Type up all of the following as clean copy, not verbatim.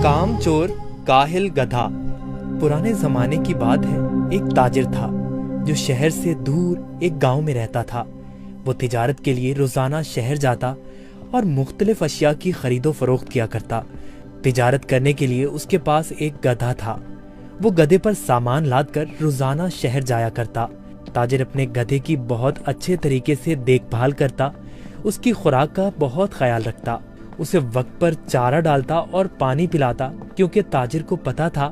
कामचोर काहिल गधा। पुराने जमाने की बात है, एक ताजिर था जो शहर से दूर एक गांव में रहता था। वो तिजारत के लिए रोजाना शहर जाता और मुख्तलिफ अशिया की खरीदो फरोख्त किया करता। तिजारत करने के लिए उसके पास एक गधा था। वो गधे पर सामान लाद कर रोजाना शहर जाया करता। ताजिर अपने गधे की बहुत अच्छे तरीके से देखभाल करता, उसकी खुराक का बहुत ख्याल रखता, उसे वक्त पर चारा डालता और पानी पिलाता, क्योंकि ताजिर को पता था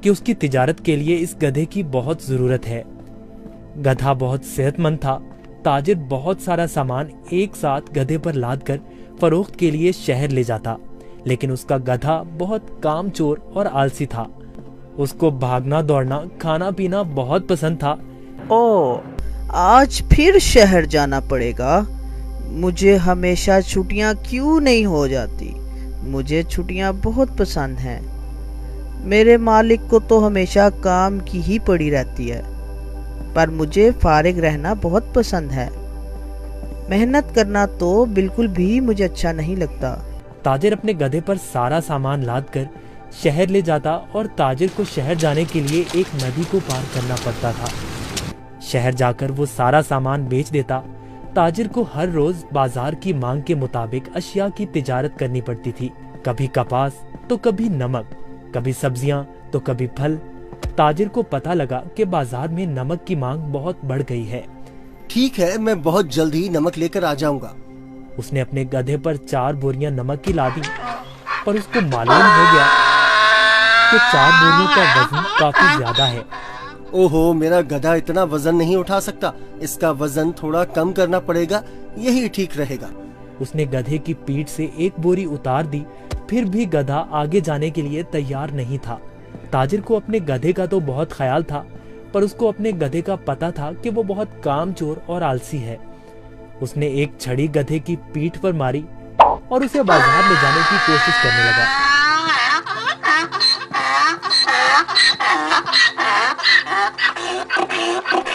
कि उसकी तिजारत के लिए इस गधे की बहुत जरूरत है। गधा बहुत सेहतमंद था। ताजिर बहुत सारा सामान एक साथ गधे पर लाद कर फरोख्त के लिए शहर ले जाता, लेकिन उसका गधा बहुत कामचोर और आलसी था। उसको भागना दौड़ना खाना पीना बहुत पसंद था। ओ, आज फिर शहर जाना पड़ेगा। मुझे हमेशा छुट्टियां क्यों नहीं हो जाती? मुझे छुट्टियां बहुत पसंद हैं। मेरे मालिक को तो हमेशा काम की ही पड़ी रहती है, पर मुझे फारिग रहना बहुत पसंद है। मेहनत करना तो बिल्कुल भी मुझे अच्छा नहीं लगता। ताजिर अपने गधे पर सारा सामान लाद कर शहर ले जाता और ताजिर को शहर जाने के लिए एक नदी को पार करना पड़ता था। शहर जाकर वो सारा सामान बेच देता। ताजिर को हर रोज बाजार की मांग के मुताबिक अशिया की तिजारत करनी पड़ती थी। कभी कपास तो कभी नमक, कभी सब्जियां तो कभी फल। ताजिर को पता लगा कि बाजार में नमक की मांग बहुत बढ़ गई है। ठीक है, मैं बहुत जल्द ही नमक लेकर आ जाऊंगा। उसने अपने गधे पर 4 बोरियां नमक की लादी, पर उसको मालूम हो गया कि 4 बोरियों का वजन काफी ज्यादा है। ओहो, मेरा गधा इतना वजन नहीं उठा सकता। इसका वजन थोड़ा कम करना पड़ेगा, यही ठीक रहेगा। उसने गधे की पीठ से एक बोरी उतार दी, फिर भी गधा आगे जाने के लिए तैयार नहीं था। ताजिर को अपने गधे का तो बहुत ख्याल था, पर उसको अपने गधे का पता था कि वो बहुत कामचोर और आलसी है। उसने एक छड़ी गधे की पीठ पर मारी और उसे बाजार ले जाने की कोशिश करने लगा।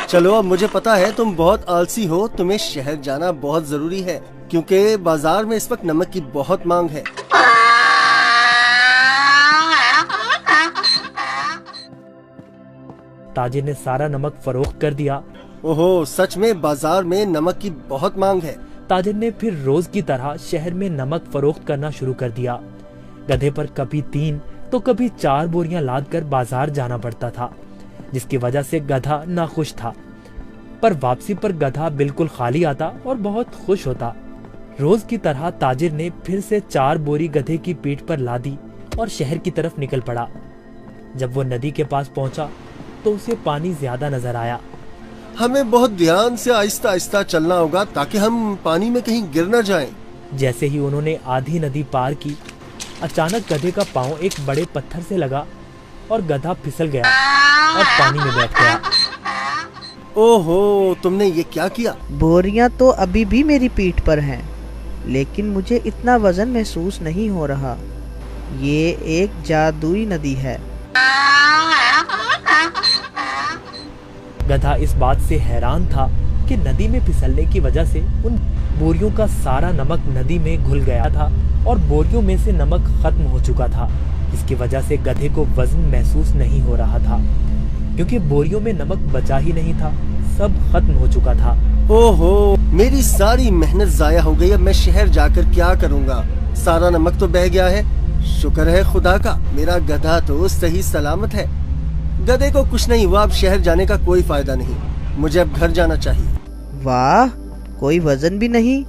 चलो, अब मुझे पता है तुम बहुत आलसी हो। तुम्हें शहर जाना बहुत जरूरी है, क्योंकि बाजार में इस वक्त नमक की बहुत मांग है। ताजिर ने सारा नमक फरोख्त कर दिया। ओहो, सच में बाजार में नमक की बहुत मांग है। ताजिर ने फिर रोज की तरह शहर में नमक फरोख्त करना शुरू कर दिया। गधे पर कभी 3 तो कभी 4 बोरियां लाद कर बाजार जाना पड़ता था, जिसकी वजह से गधा नाखुश था। पर वापसी पर गधा बिल्कुल खाली आता और बहुत खुश होता। रोज की तरह ताजिर ने फिर से 4 बोरी गधे की पीठ पर लादी और शहर की तरफ निकल पड़ा। जब वो नदी के पास पहुंचा तो उसे पानी ज्यादा नजर आया। हमें बहुत ध्यान से आहिस्ता आहिस्ता चलना होगा ताकि हम पानी में कहीं गिर न जाएं। जैसे ही उन्होंने आधी नदी पार की, अचानक गधे का पांव एक बड़े पत्थर से लगा और गधा फिसल गया और पानी में बैठ गया। ओहो, तुमने ये क्या किया? बोरियां तो अभी भी मेरी पीठ पर हैं, लेकिन मुझे इतना वजन महसूस नहीं हो रहा। ये एक जादुई नदी है। गधा इस बात से हैरान था कि नदी में फिसलने की वजह से उन बोरियों का सारा नमक नदी में घुल गया था और बोरियों में से नमक खत्म हो चुका था। इसकी वजह से गधे को वजन महसूस नहीं हो रहा था, क्योंकि बोरियों में नमक बचा ही नहीं था, सब खत्म हो चुका था। ओहो, मेरी सारी मेहनत जाया हो गई। अब मैं शहर जाकर क्या करूँगा? सारा नमक तो बह गया है। शुक्र है खुदा का, मेरा गधा तो सही सलामत है। गधे को कुछ नहीं हुआ। अब शहर जाने का कोई फायदा नहीं। मुझे अब घर जाना चाहिए। वाह, कोई वजन भी नहीं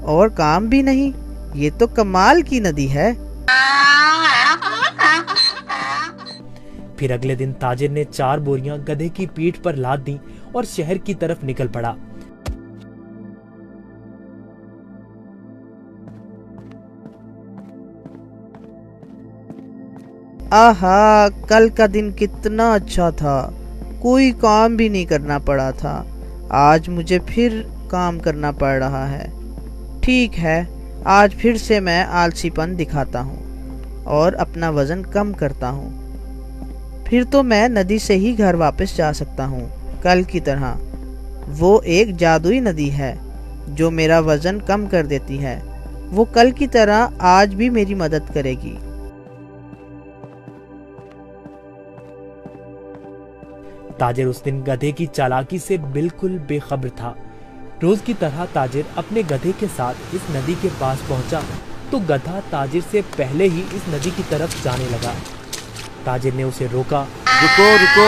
और काम भी नहीं। ये तो कमाल की नदी है। फिर अगले दिन ताजिर ने 4 बोरियां गधे की पीठ पर लाद दी और शहर की तरफ निकल पड़ा। आहा, कल का दिन कितना अच्छा था। कोई काम भी नहीं करना पड़ा था। आज मुझे फिर काम करना पड़ रहा है। ठीक है, आज फिर से मैं आलसीपन दिखाता हूँ और अपना वजन कम करता हूँ। फिर तो मैं नदी से ही घर वापस जा सकता हूँ कल की तरह। वो एक जादुई नदी है जो मेरा वजन कम कर देती है। वो कल की तरह आज भी मेरी मदद करेगी। ताजिर उस दिन गधे की चालाकी से बिल्कुल बेखबर था। रोज की तरह ताजिर अपने गधे के साथ इस नदी के पास पहुंचा तो गधा ताजिर से पहले ही इस नदी की तरफ जाने लगा। ताजिर ने उसे रोका। रुको रुको।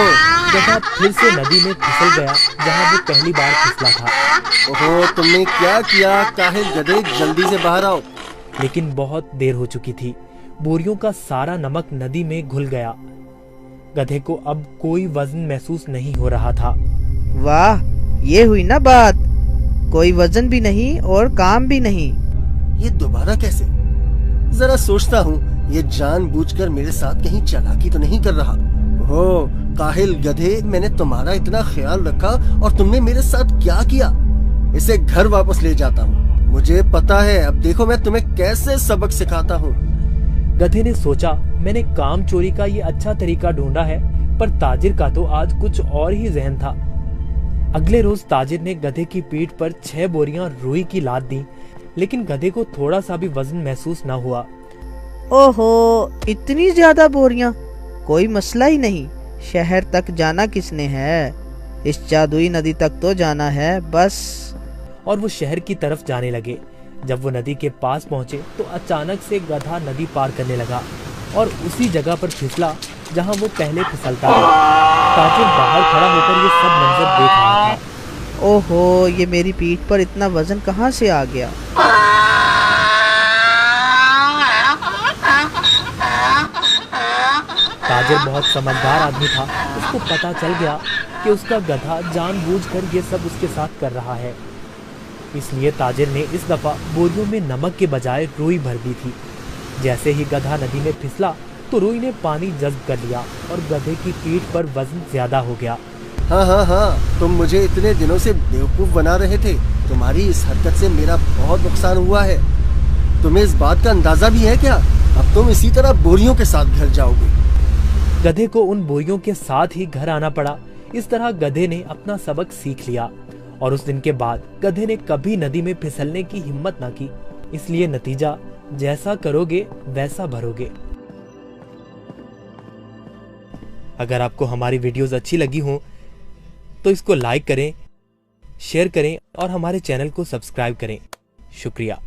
गधा फिर से नदी में फिसल गया जहां वो पहली बार फिसला था। ओहो, तुमने क्या किया? काहिल गधे, जल्दी से बाहर आओ। लेकिन बहुत देर हो चुकी थी। बोरियों का सारा नमक नदी में घुल गया। गधे को अब कोई वजन महसूस नहीं हो रहा था। वाह, ये हुई ना बात। कोई वजन भी नहीं और काम भी नहीं। ये दोबारा कैसे? जरा सोचता हूँ, ये जानबूझकर मेरे साथ कहीं चालाकी तो नहीं कर रहा। हो काहिल गधे, मैंने तुम्हारा इतना ख्याल रखा और तुमने मेरे साथ क्या किया? इसे घर वापस ले जाता हूँ। मुझे पता है, अब देखो मैं तुम्हें कैसे सबक सिखाता हूँ। गधे ने सोचा, मैंने काम चोरी का ये अच्छा तरीका ढूंढा है, पर ताजिर का तो आज कुछ और ही जहन था। अगले रोज ताजिर ने गधे की पीठ पर 6 बोरियां रुई की लाद दी, लेकिन गधे को थोड़ा सा भी वजन महसूस न हुआ। ओहो, इतनी ज्यादा बोरियां? कोई मसला ही नहीं। शहर तक जाना किसने है? इस जादुई नदी तक तो जाना है बस। और वो शहर की तरफ जाने लगे। जब वो नदी के पास पहुंचे तो अचानक से गधा नदी पार करने लगा और उसी जगह पर फिसला जहां वो पहले फिसलता था। ताजिर बाहर खड़ा होकर ये सब मंजर देख रहा था। ओहो, ये मेरी पीठ पर इतना वजन कहाँ से आ गया? ताजिर बहुत समझदार आदमी था। उसको पता चल गया कि उसका गधा जानबूझकर ये सब उसके साथ कर रहा है। इसलिए ताजिर ने इस दफा बोरियों में नमक के बजाय रुई भर दी थी। जैसे ही गधा नदी में फिसला तो रुई ने पानी जज्ब कर लिया और गधे की पीठ पर वजन ज्यादा हो गया। हाँ, तुम मुझे इतने दिनों से बेवकूफ बना रहे थे। तुम्हारी इस हरकत से मेरा बहुत नुकसान हुआ है। तुम्हें इस बात का अंदाजा भी है क्या? अब तुम इसी तरह बोरियों के साथ घर जाओगे। गधे को उन बोरियों के साथ ही घर आना पड़ा। इस तरह गधे ने अपना सबक सीख लिया और उस दिन के बाद गधे ने कभी नदी में फिसलने की हिम्मत ना की। इसलिए नतीजा, जैसा करोगे वैसा भरोगे। अगर आपको हमारी वीडियोस अच्छी लगी हो तो इसको लाइक करें, शेयर करें और हमारे चैनल को सब्सक्राइब करें। शुक्रिया।